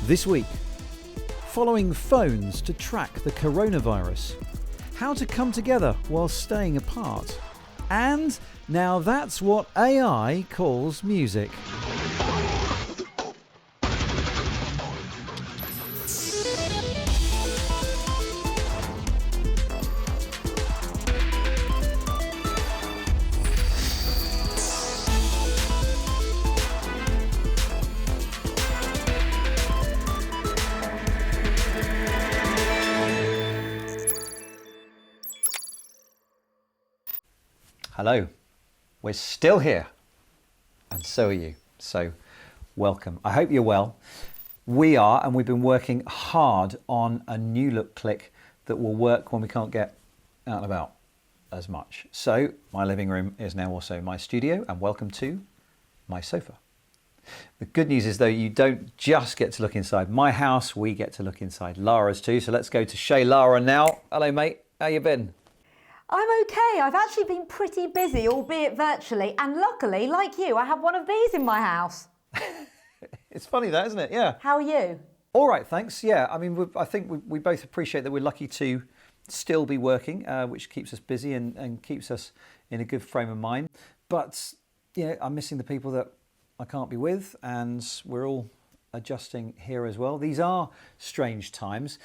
This week, following phones to track the coronavirus, how to come together while staying apart, and now that's what AI calls music. Hello, we're still here, and so are you, so welcome. I hope you're well. We are, and we've been working hard on a new look click that will work when we can't get out and about as much. So my living room is now also my studio, and welcome to my sofa. The good news is though, you don't just get to look inside my house, we get to look inside Lara's too. So let's go to Shay Lara now. Hello mate, how you been? I'm okay. I've actually been pretty busy, albeit virtually, and luckily, like you, I have one of these in my house. It's funny that, isn't it? Yeah. How are you? All right, thanks. Yeah, I mean, I think we both appreciate that we're lucky to still be working, which keeps us busy and keeps us in a good frame of mind. But, you know, I'm missing the people that I can't be with, and we're all adjusting here as well. These are strange times.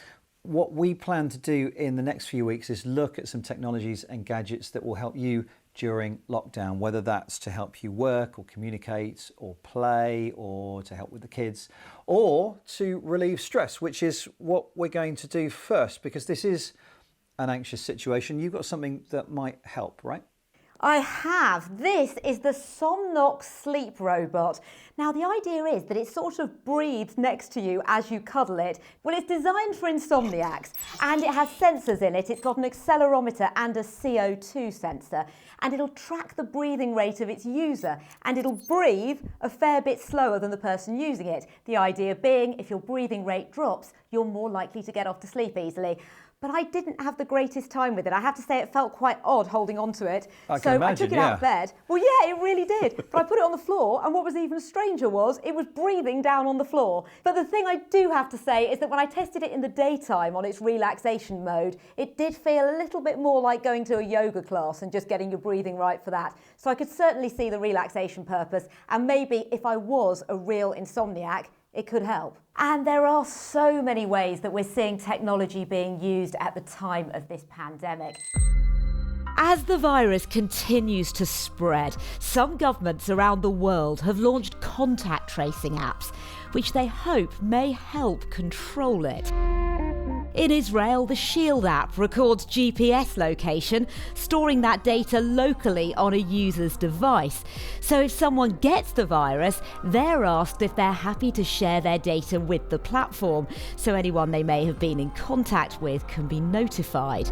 What we plan to do in the next few weeks is look at some technologies and gadgets that will help you during lockdown, whether that's to help you work or communicate or play or to help with the kids or to relieve stress, which is what we're going to do first, because this is an anxious situation. You've got something that might help, right? I have. This is the Somnox sleep robot. Now, the idea is that it sort of breathes next to you as you cuddle it. Well, it's designed for insomniacs and it has sensors in it. It's got an accelerometer and a CO2 sensor, and it'll track the breathing rate of its user, and it'll breathe a fair bit slower than the person using it. The idea being, if your breathing rate drops, you're more likely to get off to sleep easily. But I didn't have the greatest time with it. I have to say it felt quite odd holding onto it. I took it out of bed. Well, yeah, it really did. But I put it on the floor, and what was even stranger was it was breathing down on the floor. But the thing I do have to say is that when I tested it in the daytime on its relaxation mode, it did feel a little bit more like going to a yoga class and just getting your breathing right for that. So I could certainly see the relaxation purpose, and maybe if I was a real insomniac, it could help. And there are so many ways that we're seeing technology being used at the time of this pandemic. As the virus continues to spread, some governments around the world have launched contact tracing apps, which they hope may help control it. In Israel, the Shield app records GPS location, storing that data locally on a user's device. So if someone gets the virus, they're asked if they're happy to share their data with the platform, so anyone they may have been in contact with can be notified.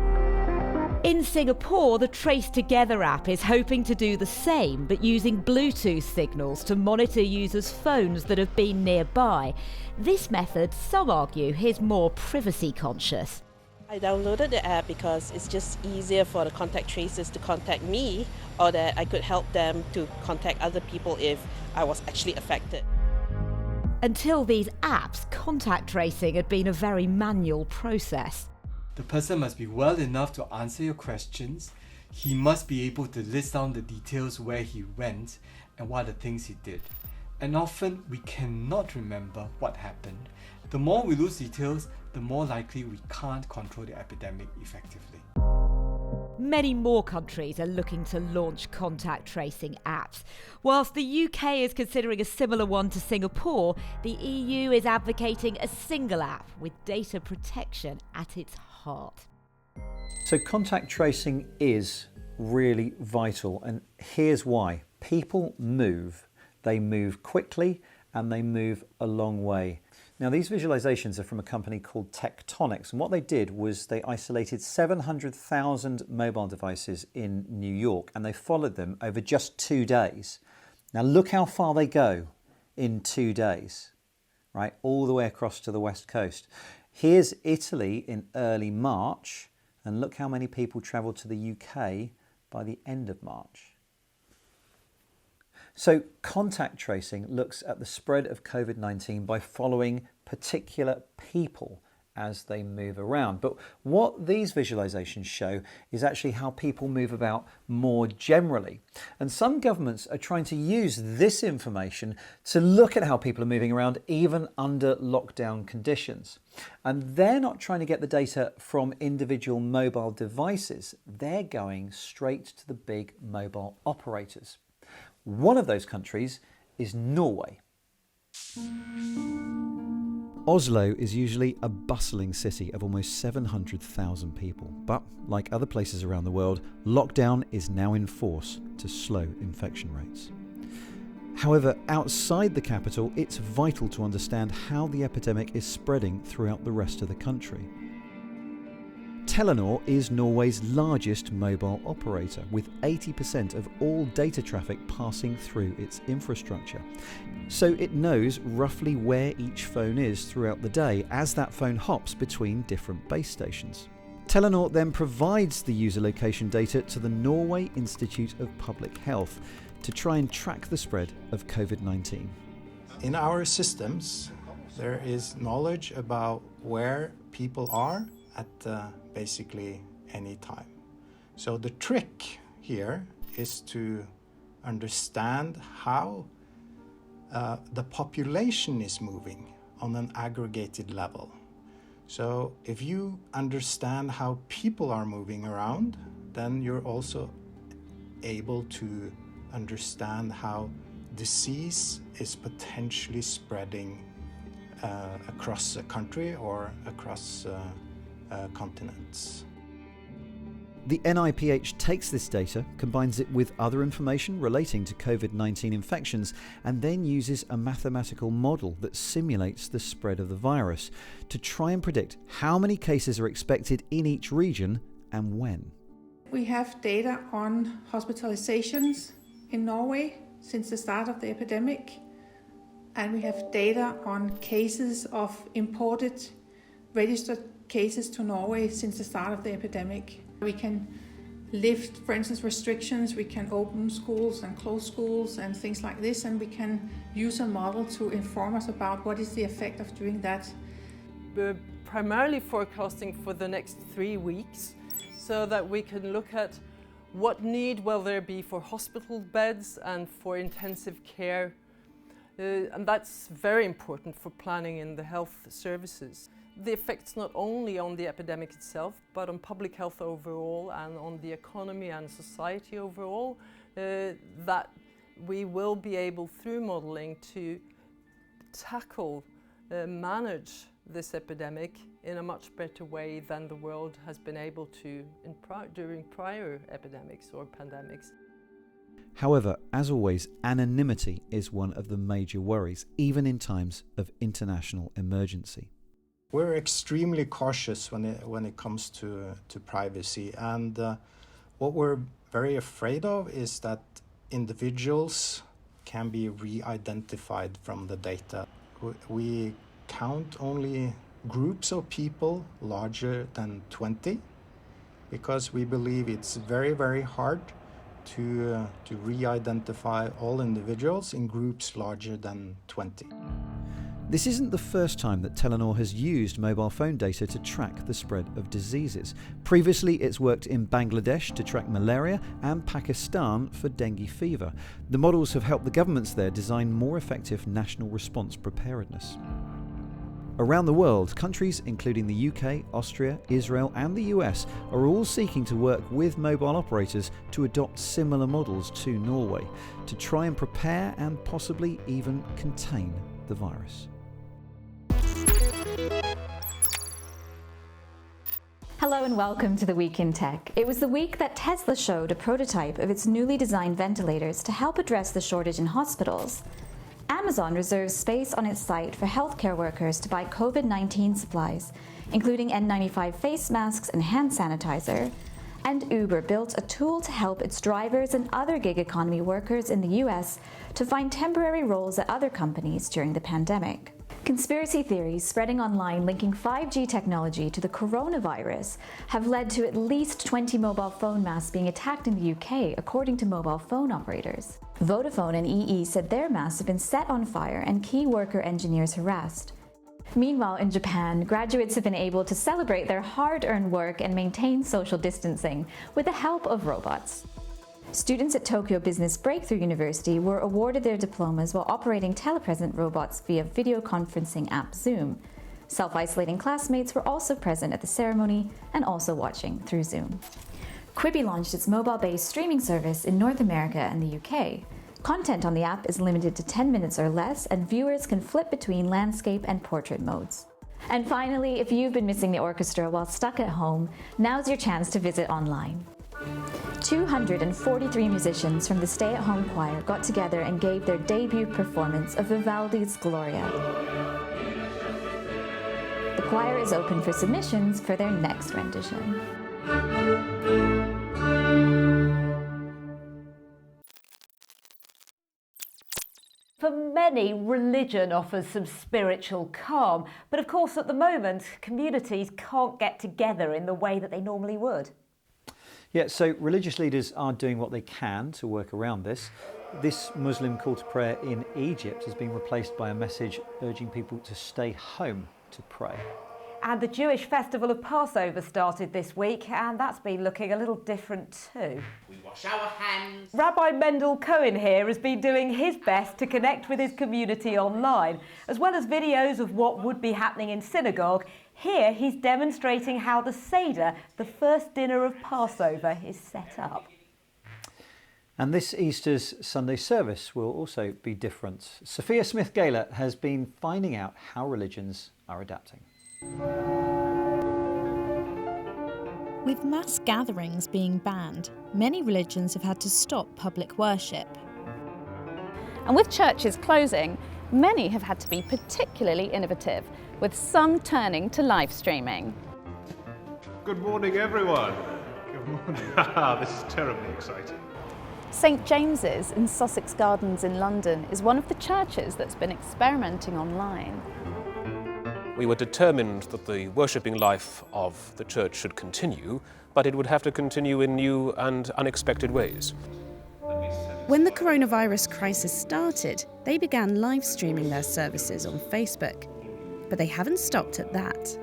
In Singapore, the Trace Together app is hoping to do the same, but using Bluetooth signals to monitor users' phones that have been nearby. This method, some argue, is more privacy conscious. I downloaded the app because it's just easier for the contact tracers to contact me, or that I could help them to contact other people if I was actually affected. Until these apps, contact tracing had been a very manual process. The person must be well enough to answer your questions. He must be able to list down the details where he went and what are the things he did. And often we cannot remember what happened. The more we lose details, the more likely we can't control the epidemic effectively. Many more countries are looking to launch contact tracing apps. Whilst the UK is considering a similar one to Singapore, the EU is advocating a single app with data protection at its heart. So contact tracing is really vital, and here's why. People move. They move quickly and they move a long way. Now, these visualizations are from a company called Tectonics, and what they did was they isolated 700,000 mobile devices in New York, and they followed them over just 2 days. Now, look how far they go in 2 days, right? All the way across to the West Coast. Here's Italy in early March, and look how many people travelled to the UK by the end of March. So contact tracing looks at the spread of COVID-19 by following particular people as they move around. But what these visualizations show is actually how people move about more generally. And some governments are trying to use this information to look at how people are moving around even under lockdown conditions. And they're not trying to get the data from individual mobile devices. They're going straight to the big mobile operators. One of those countries is Norway. Oslo is usually a bustling city of almost 700,000 people. But like other places around the world, lockdown is now in force to slow infection rates. However, outside the capital, it's vital to understand how the epidemic is spreading throughout the rest of the country. Telenor is Norway's largest mobile operator, with 80% of all data traffic passing through its infrastructure. So it knows roughly where each phone is throughout the day as that phone hops between different base stations. Telenor then provides the user location data to the Norway Institute of Public Health to try and track the spread of COVID-19. In our systems, there is knowledge about where people are at basically any time. So the trick here is to understand how the population is moving on an aggregated level. So if you understand how people are moving around, then you're also able to understand how disease is potentially spreading across a country or across continents. The NIPH takes this data, combines it with other information relating to COVID-19 infections, and then uses a mathematical model that simulates the spread of the virus to try and predict how many cases are expected in each region and when. We have data on hospitalizations in Norway since the start of the epidemic, and we have data on cases of imported registered cases to Norway since the start of the epidemic. We can lift, for instance, restrictions, we can open schools and close schools and things like this, and we can use a model to inform us about what is the effect of doing that. We're primarily forecasting for the next 3 weeks so that we can look at what need will there be for hospital beds and for intensive care. And that's very important for planning in the health services. The effects not only on the epidemic itself, but on public health overall and on the economy and society overall, that we will be able, through modelling, to tackle, manage this epidemic in a much better way than the world has been able to during prior epidemics or pandemics. However, as always, anonymity is one of the major worries, even in times of international emergency. We're extremely cautious when it comes to privacy, and what we're very afraid of is that individuals can be re-identified from the data. We count only groups of people larger than 20 because we believe it's very, very hard to re-identify all individuals in groups larger than 20. This isn't the first time that Telenor has used mobile phone data to track the spread of diseases. Previously, it's worked in Bangladesh to track malaria and Pakistan for dengue fever. The models have helped the governments there design more effective national response preparedness. Around the world, countries including the UK, Austria, Israel and the US are all seeking to work with mobile operators to adopt similar models to Norway to try and prepare and possibly even contain the virus. Hello and welcome to the Week in Tech. It was the week that Tesla showed a prototype of its newly designed ventilators to help address the shortage in hospitals. Amazon reserves space on its site for healthcare workers to buy COVID-19 supplies, including N95 face masks and hand sanitizer. And Uber built a tool to help its drivers and other gig economy workers in the US to find temporary roles at other companies during the pandemic. Conspiracy theories spreading online linking 5G technology to the coronavirus have led to at least 20 mobile phone masts being attacked in the UK, according to mobile phone operators. Vodafone and EE said their masts have been set on fire and key worker engineers harassed. Meanwhile, in Japan, graduates have been able to celebrate their hard-earned work and maintain social distancing with the help of robots. Students at Tokyo Business Breakthrough University were awarded their diplomas while operating telepresent robots via video conferencing app Zoom. Self-isolating classmates were also present at the ceremony and also watching through Zoom. Quibi launched its mobile-based streaming service in North America and the UK. Content on the app is limited to 10 minutes or less, and viewers can flip between landscape and portrait modes. And finally, if you've been missing the orchestra while stuck at home, now's your chance to visit online. 243 musicians from the Stay-at-Home Choir got together and gave their debut performance of Vivaldi's Gloria. The choir is open for submissions for their next rendition. For many, religion offers some spiritual calm, but of course at the moment, communities can't get together in the way that they normally would. Yeah, so religious leaders are doing what they can to work around this. This Muslim call to prayer in Egypt has been replaced by a message urging people to stay home to pray. And the Jewish festival of Passover started this week, and that's been looking a little different too. We wash our hands. Rabbi Mendel Cohen here has been doing his best to connect with his community online, as well as videos of what would be happening in synagogue. Here he's demonstrating how the Seder, the first dinner of Passover, is set up. And this Easter's Sunday service will also be different. Sophia Smith-Gaylor has been finding out how religions are adapting. With mass gatherings being banned, many religions have had to stop public worship. And with churches closing, many have had to be particularly innovative, with some turning to live streaming. Good morning, everyone. Good morning. This is terribly exciting. St James's in Sussex Gardens in London is one of the churches that's been experimenting online. We were determined that the worshipping life of the church should continue, but it would have to continue in new and unexpected ways. When the coronavirus crisis started, they began live streaming their services on Facebook. But they haven't stopped at that.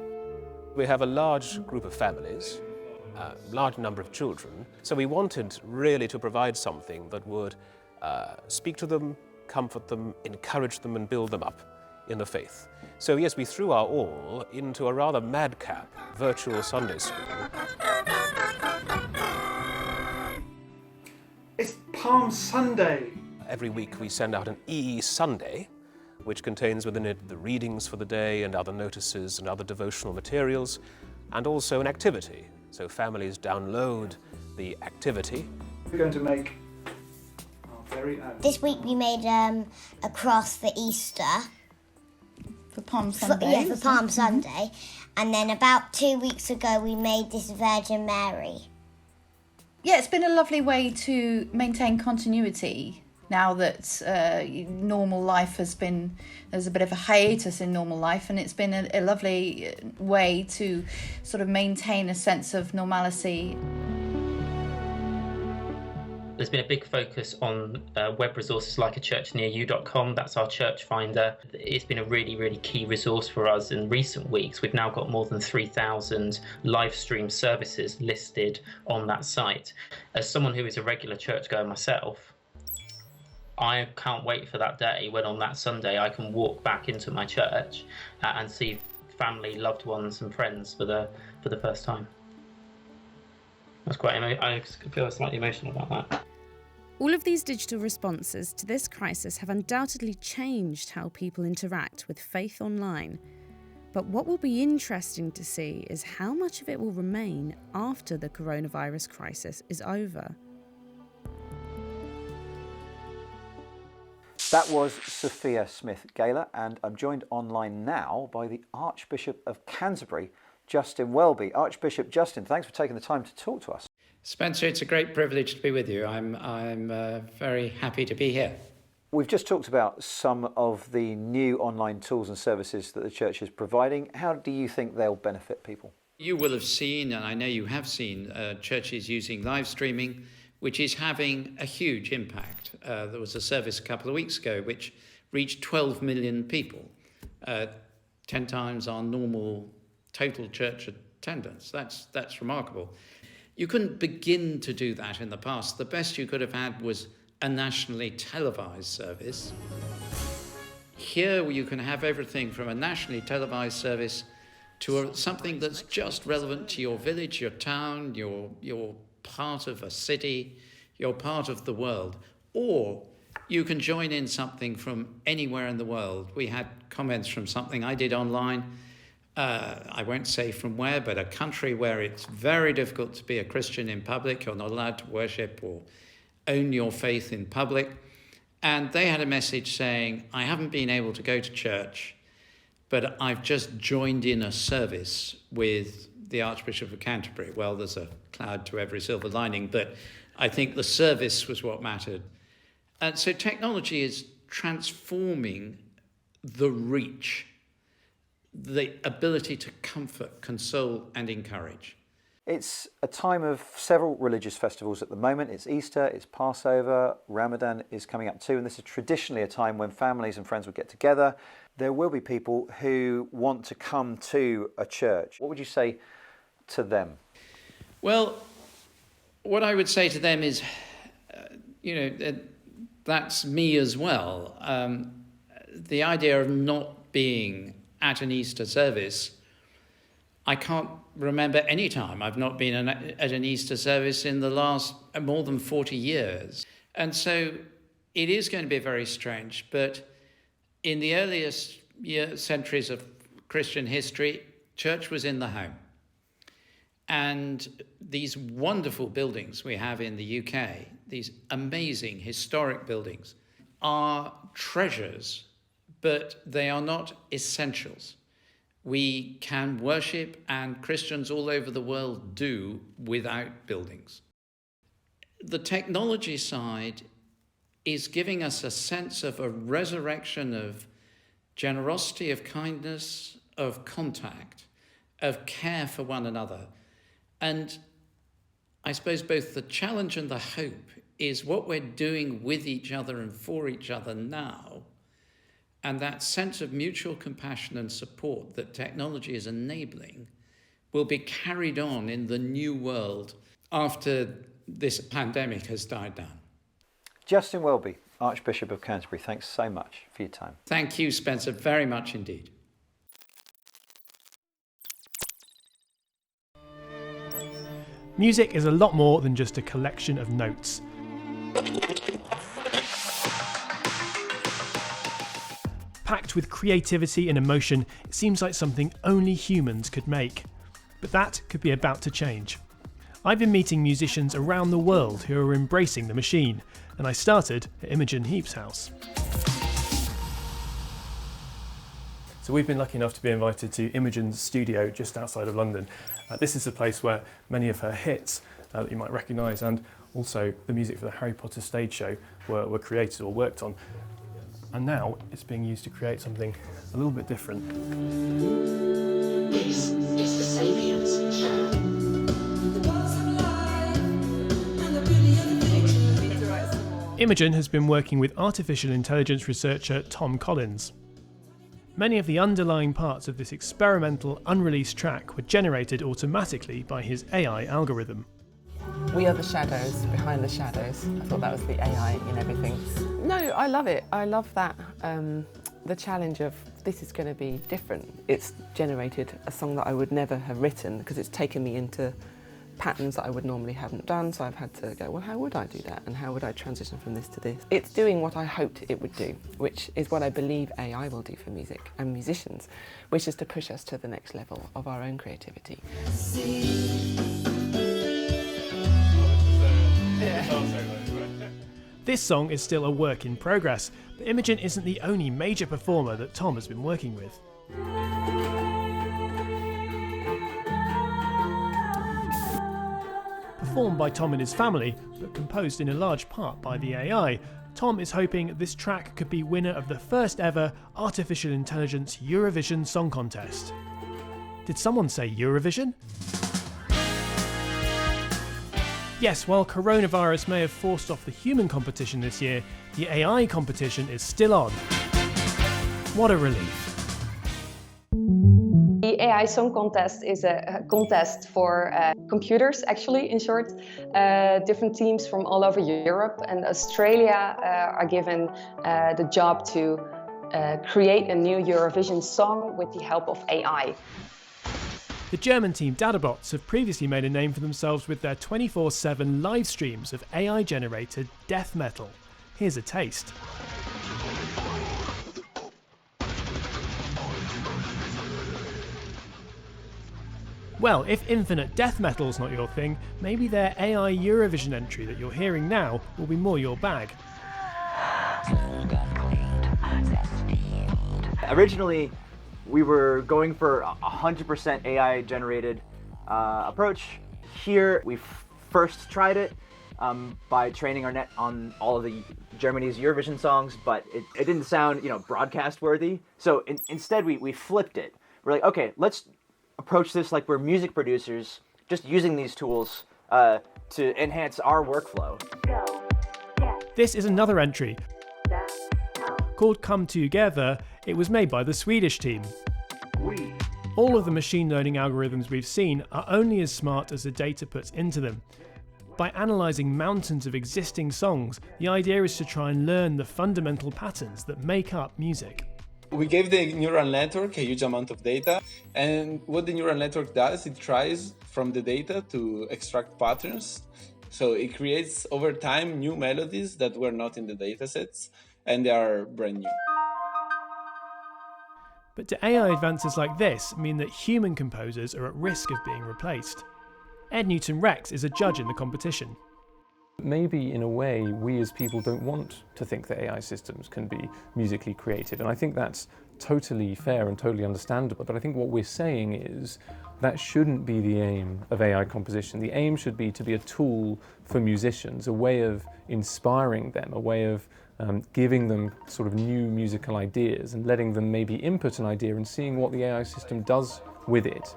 We have a large group of families, a large number of children, so we wanted really to provide something that would speak to them, comfort them, encourage them and build them up in the faith. So yes, we threw our all into a rather madcap virtual Sunday school. It's Palm Sunday. Every week we send out an EE Sunday, which contains within it the readings for the day and other notices and other devotional materials, and also an activity. So families download the activity. We're going to make our very own. This week we made a cross for Easter. For Palm Sunday? For Palm Sunday. And then about 2 weeks ago we made this Virgin Mary. Yeah, it's been a lovely way to maintain continuity now that normal life there's a bit of a hiatus in normal life, and it's been a lovely way to sort of maintain a sense of normality. There's been a big focus on web resources like achurchnearyou.com. That's our church finder. It's been a really, really key resource for us in recent weeks. We've now got more than 3,000 live stream services listed on that site. As someone who is a regular churchgoer myself, I can't wait for that day when on that Sunday I can walk back into my church and see family, loved ones and friends for the first time. That's quite, I feel slightly emotional about that. All of these digital responses to this crisis have undoubtedly changed how people interact with faith online. But what will be interesting to see is how much of it will remain after the coronavirus crisis is over. That was Sophia Smith-Gaylor, and I'm joined online now by the Archbishop of Canterbury, Justin Welby. Archbishop Justin, thanks for taking the time to talk to us. Spencer, it's a great privilege to be with you. I'm very happy to be here. We've just talked about some of the new online tools and services that the church is providing. How do you think they'll benefit people? You will have seen, and I know you have seen, churches using live streaming, which is having a huge impact. There was a service a couple of weeks ago which reached 12 million people, 10 times our normal total church attendance. That's remarkable. You couldn't begin to do that in the past. The best you could have had was a nationally televised service. Here you can have everything from a nationally televised service to something that's just relevant to your village, your town, your part of a city, you're part of the world. Or you can join in something from anywhere in the world. We had comments from something I did online, I won't say from where, but a country where it's very difficult to be a Christian in public. You're not allowed to worship or own your faith in public. And they had a message saying, I haven't been able to go to church, but I've just joined in a service with the Archbishop of Canterbury. Well, there's a cloud to every silver lining, but I think the service was what mattered. And so technology is transforming the reach, the ability to comfort, console, and encourage. It's a time of several religious festivals at the moment. It's Easter, it's Passover, Ramadan is coming up too, and this is traditionally a time when families and friends would get together. There will be people who want to come to a church. What would you say to them? Well, what I would say to them is, that's me as well. The idea of not being at an Easter service, I can't remember any time I've not been at an Easter service in the last more than 40 years. And so it is going to be very strange, but in the earliest centuries of Christian history, church was in the home. And these wonderful buildings we have in the UK, these amazing historic buildings, are treasures, but they are not essentials. We can worship, and Christians all over the world do, without buildings. The technology side is giving us a sense of a resurrection of generosity, of kindness, of contact, of care for one another. And I suppose both the challenge and the hope is what we're doing with each other and for each other now, and that sense of mutual compassion and support that technology is enabling will be carried on in the new world after this pandemic has died down. Justin Welby, Archbishop of Canterbury, thanks so much for your time. Thank you, Spencer, very much indeed. Music is a lot more than just a collection of notes. Packed with creativity and emotion, it seems like something only humans could make. But that could be about to change. I've been meeting musicians around the world who are embracing the machine, and I started at Imogen Heap's house. So we've been lucky enough to be invited to Imogen's studio just outside of London. This is the place where many of her hits that you might recognise, and also the music for the Harry Potter stage show were created or worked on. And now it's being used to create something a little bit different. This is the Sapiens Show. Imogen has been working with artificial intelligence researcher Tom Collins. Many of the underlying parts of this experimental, unreleased track were generated automatically by his AI algorithm. We are the shadows behind the shadows. I thought that was the AI in everything. No, I love it. I love that, the challenge of this is going to be different. It's generated a song that I would never have written because it's taken me into patterns that I would normally haven't done, so I've had to go, well, how would I do that, and how would I transition from this to this? It's doing what I hoped it would do, which is what I believe AI will do for music and musicians, which is to push us to the next level of our own creativity. This song is still a work in progress, but Imogen isn't the only major performer that Tom has been working with. Performed by Tom and his family, but composed in a large part by the AI, Tom is hoping this track could be winner of the first ever Artificial Intelligence Eurovision Song Contest. Did someone say Eurovision? Yes, while coronavirus may have forced off the human competition this year, the AI competition is still on. What a relief. The AI Song Contest is a contest for computers, actually, in short. Different teams from all over Europe and Australia are given the job to create a new Eurovision song with the help of AI. The German team Databots have previously made a name for themselves with their 24/7 live streams of AI-generated death metal. Here's a taste. Well, if infinite death metal's not your thing, maybe their AI Eurovision entry that you're hearing now will be more your bag. Originally, we were going for a 100% AI generated approach. Here, we first tried it by training our net on all of the Germany's Eurovision songs, but it didn't sound, broadcast worthy. So instead, we flipped it. We're like, okay, let's approach this like we're music producers, just using these tools to enhance our workflow. This is another entry. Called Come Together, it was made by the Swedish team. All of the machine learning algorithms we've seen are only as smart as the data puts into them. By analysing mountains of existing songs, the idea is to try and learn the fundamental patterns that make up music. We gave the neural network a huge amount of data, and what the neural network does, it tries from the data to extract patterns. So it creates over time new melodies that were not in the datasets, and they are brand new. But do AI advances like this mean that human composers are at risk of being replaced? Ed Newton-Rex is a judge in the competition. Maybe in a way we as people don't want to think that AI systems can be musically creative, and I think that's totally fair and totally understandable, but I think what we're saying is that shouldn't be the aim of AI composition. The aim should be to be a tool for musicians, a way of inspiring them, a way of giving them sort of new musical ideas and letting them maybe input an idea and seeing what the AI system does with it.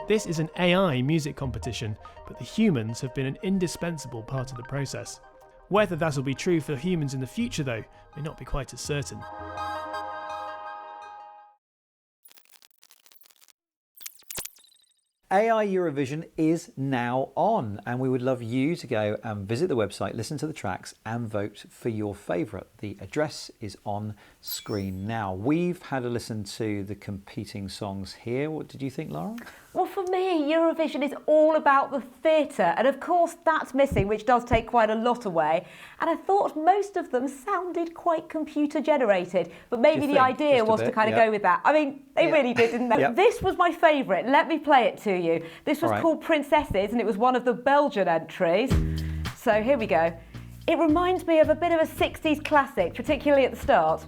This is an AI music competition, but the humans have been an indispensable part of the process. Whether that'll be true for humans in the future, though, may not be quite as certain. AI Eurovision is now on, and we would love you to go and visit the website, listen to the tracks and vote for your favourite. The address is on screen now. We've had a listen to the competing songs here. What did you think, Laura? Well, for me, Eurovision is all about the theatre, and of course that's missing, which does take quite a lot away. And I thought most of them sounded quite computer generated, but maybe the idea was to kind of go with that. I mean, they really did, didn't they? This was my favourite. Let me play it to you. This was called Princesses, and it was one of the Belgian entries. So here we go. It reminds me of a bit of a 60s classic, particularly at the start.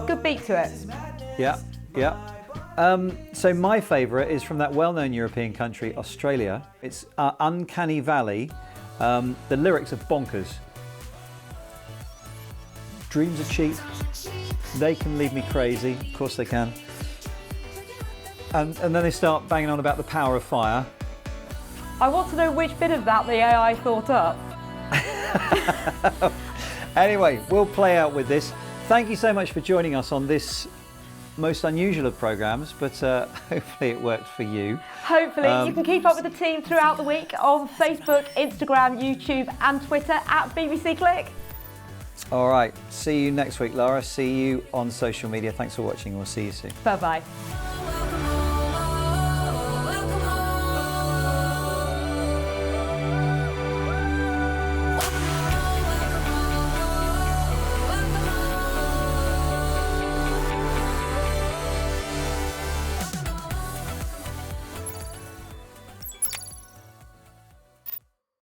Good beat to it. Yeah. So my favourite is from that well-known European country, Australia. It's Uncanny Valley. The lyrics are bonkers. Dreams are cheap. They can leave me crazy. Of course they can. And then they start banging on about the power of fire. I want to know which bit of that the AI thought up. Anyway, we'll play out with this. Thank you so much for joining us on this most unusual of programmes, but hopefully it worked for you. Hopefully. You can keep up with the team throughout the week on Facebook, Instagram, YouTube and Twitter at BBC Click. All right, see you next week, Laura. See you on social media. Thanks for watching. We'll see you soon. Bye-bye.